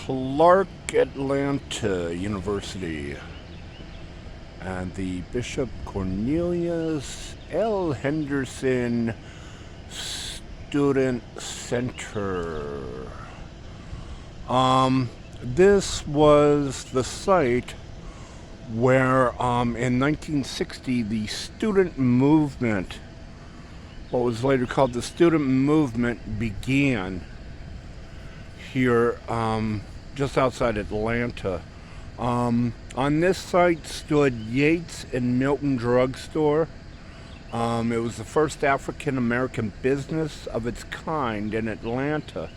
Clark Atlanta University and the Bishop Cornelius L. Henderson Student Center. This was the site where in 1960 the student movement, what was later called the student movement, began here just outside Atlanta. On this site stood Yates and Milton Drug Store. It was the first African American business of its kind in Atlanta.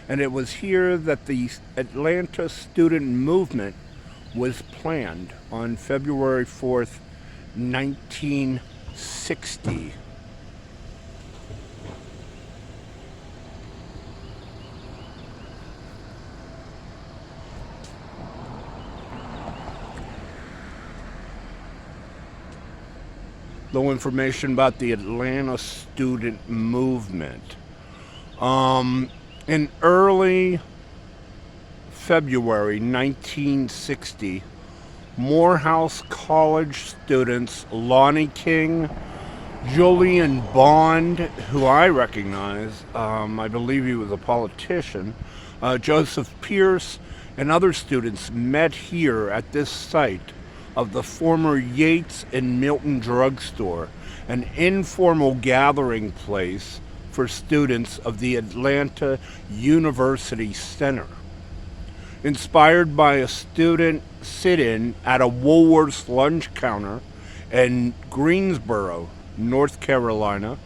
And it was here that the Atlanta student movement was planned on February 4th, 1960. Little information about the Atlanta student movement. In early February 1960, Morehouse College students Lonnie King, Julian Bond, who I recognize, I believe he was a politician, Joseph Pierce, and other students met here at this site of the former Yates and Milton Drug Store, an informal gathering place for students of the Atlanta University Center. Inspired by a student sit-in at a Woolworth's lunch counter in Greensboro, North Carolina,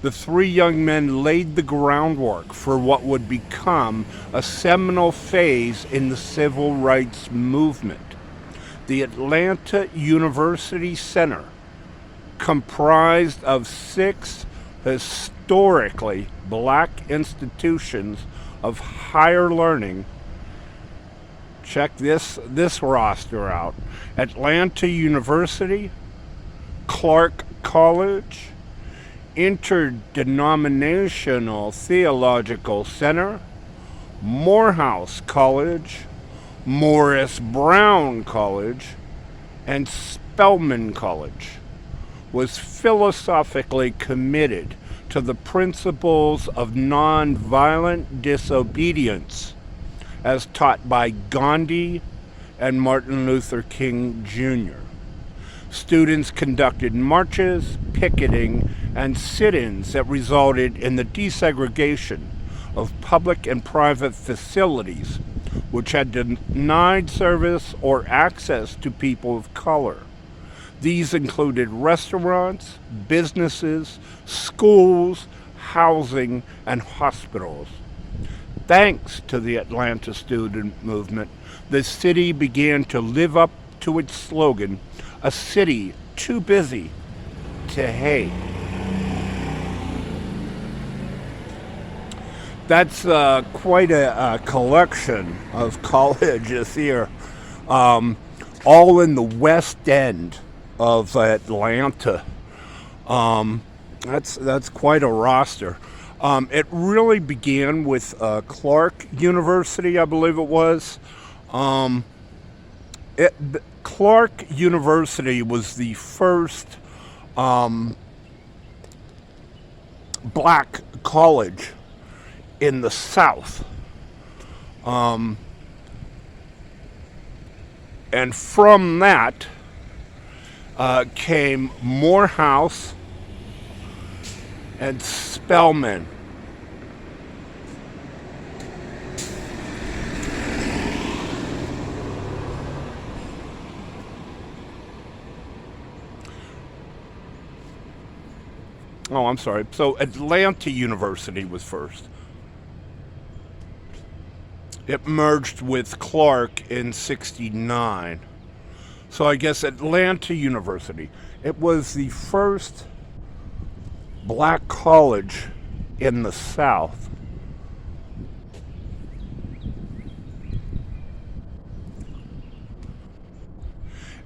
the three young men laid the groundwork for what would become a seminal phase in the civil rights movement. The Atlanta University Center, comprised of 6 historically black institutions of higher learning. Check this roster out: Atlanta University, Clark College, Interdenominational Theological Center, Morehouse College, Morris Brown College, and Spelman College. Was philosophically committed to the principles of nonviolent disobedience as taught by Gandhi and Martin Luther King Jr. Students conducted marches, picketing, and sit-ins that resulted in the desegregation of public and private facilities which had denied service or access to people of color. These included restaurants, businesses, schools, housing, and hospitals. Thanks to the Atlanta student movement, the city began to live up to its slogan, "A city too busy to hate." That's quite a collection of colleges here, all in the West End of Atlanta. That's quite a roster. It really began with Clark University, I believe it was. Clark University was the first black college in the South. And from that came Morehouse and Spelman. Oh, I'm sorry. So Atlanta University was first. It merged with Clark in '69. So I guess Atlanta University. It was the first black college in the South.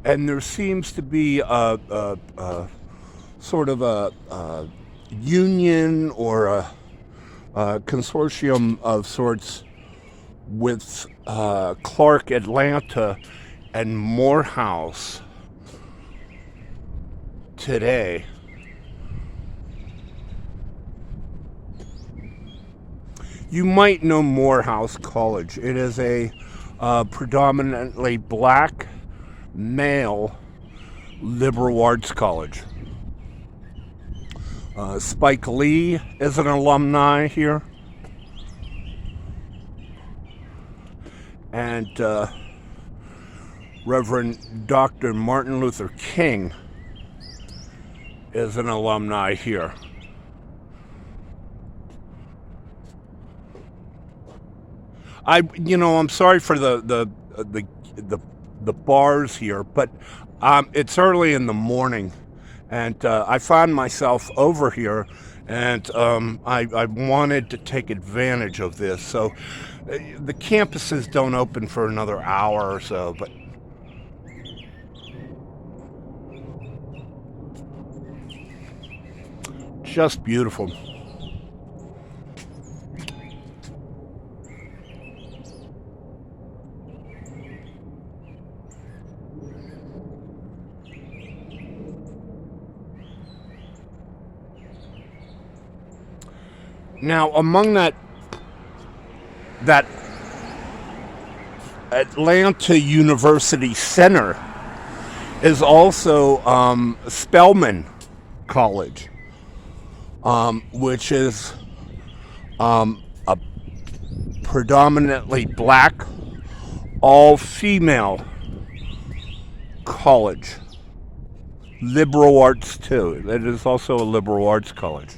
And there seems to be a sort of a union or a consortium of sorts with Clark Atlanta and Morehouse today. You might know Morehouse College. It is a predominantly black male liberal arts college. Spike Lee is an alumni here. And Reverend Dr. Martin Luther King is an alumni here. I'm sorry for the bars here, but it's early in the morning, and I found myself over here, and I wanted to take advantage of this. So the campuses don't open for another hour or so, but just beautiful. Now, among that Atlanta University Center is also Spelman College, which is a predominantly black, all-female college. Liberal arts, too. It is also a liberal arts college.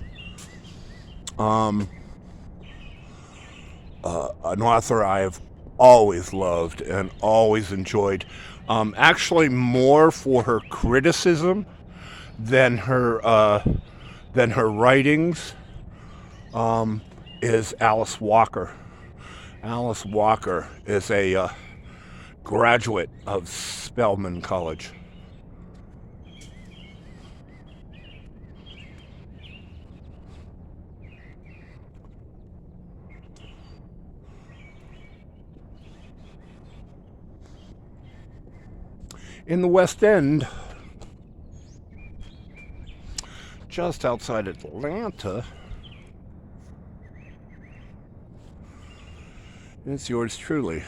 An author I have always loved and always enjoyed, actually more for her criticism than her writings, is Alice Walker. Alice Walker is a graduate of Spelman College. In the West End, just outside Atlanta, it's yours truly.